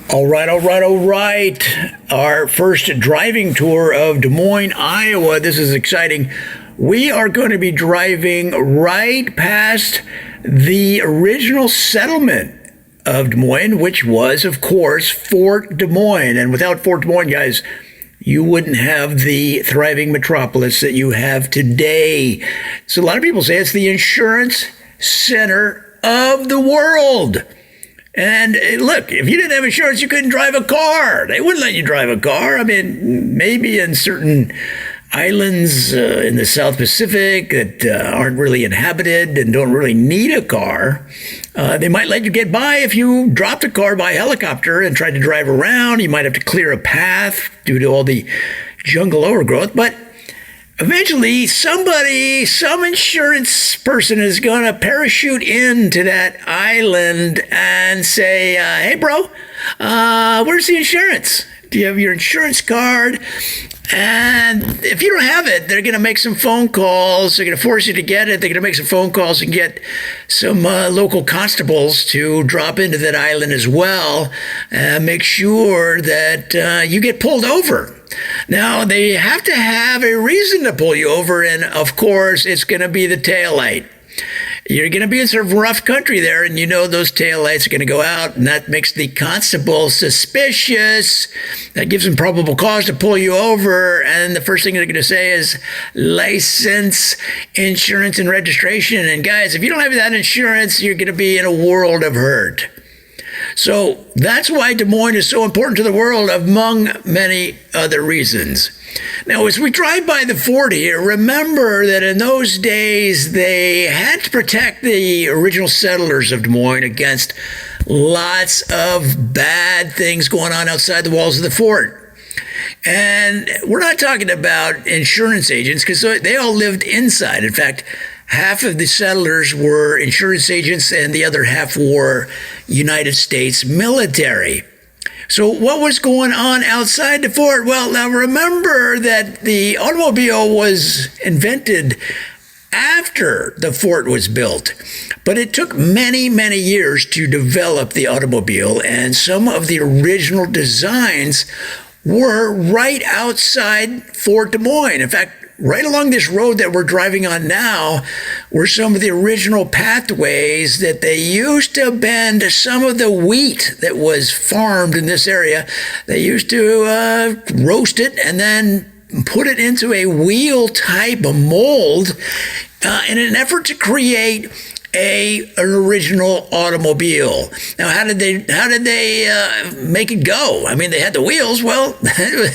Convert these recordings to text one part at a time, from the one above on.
All right, all right, all right. Our first driving tour of Des Moines, Iowa. This is exciting. We are going to be driving right past the original settlement of Des Moines, which was, of course, Fort Des Moines. And without Fort Des Moines, guys, you wouldn't have the thriving metropolis that you have today. So a lot of people say it's the insurance center of the world. And look, if you didn't have insurance, you couldn't drive a car. They wouldn't let you drive a car. I mean, maybe in certain islands in the South Pacific that aren't really inhabited and don't really need a car, they might let you get by if you dropped a car by helicopter and tried to drive around. You might have to clear a path due to all the jungle overgrowth. But eventually, some insurance person is going to parachute into that island and say, hey, bro, where's the insurance? Do you have your insurance card? And if you don't have it, they're going to make some phone calls. They're going to force you to get it. They're going to make some phone calls and get some local constables to drop into that island as well and make sure that you get pulled over. Now, they have to have a reason to pull you over, and of course, it's going to be the taillight. You're going to be in sort of rough country there, and you know those taillights are going to go out, and that makes the constable suspicious. That gives them probable cause to pull you over, and the first thing they're going to say is license, insurance, and registration. And guys, if you don't have that insurance, you're going to be in a world of hurt. So that's why Des Moines is so important to the world, among many other reasons. Now, as we drive by the fort here, remember that in those days, they had to protect the original settlers of Des Moines against lots of bad things going on outside the walls of the fort. And we're not talking about insurance agents, because they all lived inside. In fact, half of the settlers were insurance agents and the other half were United States military. So what was going on outside the fort? Well, now remember that the automobile was invented after the fort was built, but it took many, many years to develop the automobile, and some of the original designs were right outside Fort Des Moines. In fact, right along this road that we're driving on now were some of the original pathways that they used to bend some of the wheat that was farmed in this area. They used to roast it and then put it into a wheel type of mold in an effort to create an original automobile. Now, how did they make it go? I mean, they had the wheels. Well,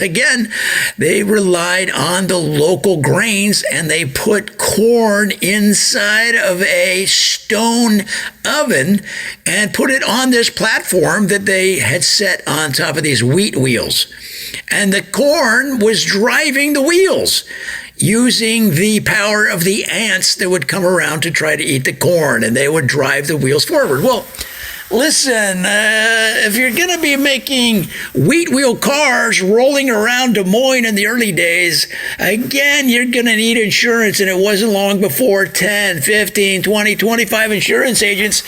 again, they relied on the local grains, and they put corn inside of a stone oven and put it on this platform that they had set on top of these wheat wheels. And the corn was driving the wheels, using the power of the ants that would come around to try to eat the corn, and they would drive the wheels forward. Well, listen, if you're going to be making wheat wheel cars rolling around Des Moines in the early days, again, you're going to need insurance, and it wasn't long before 10, 15, 20, 25 insurance agents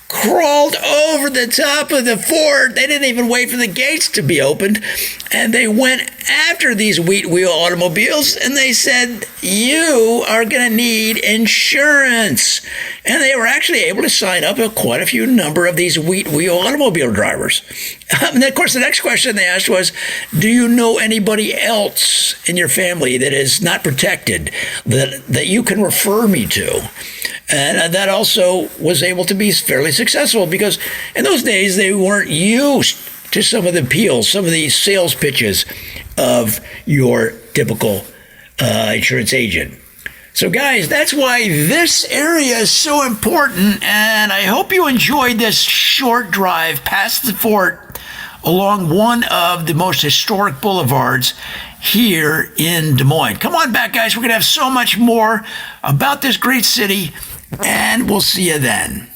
crawled over the top of the fort. They didn't even wait for the gates to be opened. And they went after these wheat wheel automobiles, and they said, you are going to need insurance. And they were actually able to sign up quite a few number of these wheat wheel automobile drivers. And of course, the next question they asked was, do you know anybody else in your family that is not protected that you can refer me to? And that also was able to be fairly successful, because in those days they weren't used to some of the appeals, some of the sales pitches of your typical insurance agent. So guys, that's why this area is so important, and I hope you enjoyed this short drive past the fort along one of the most historic boulevards here in Des Moines. Come on back, guys. We're going to have so much more about this great city, and we'll see you then.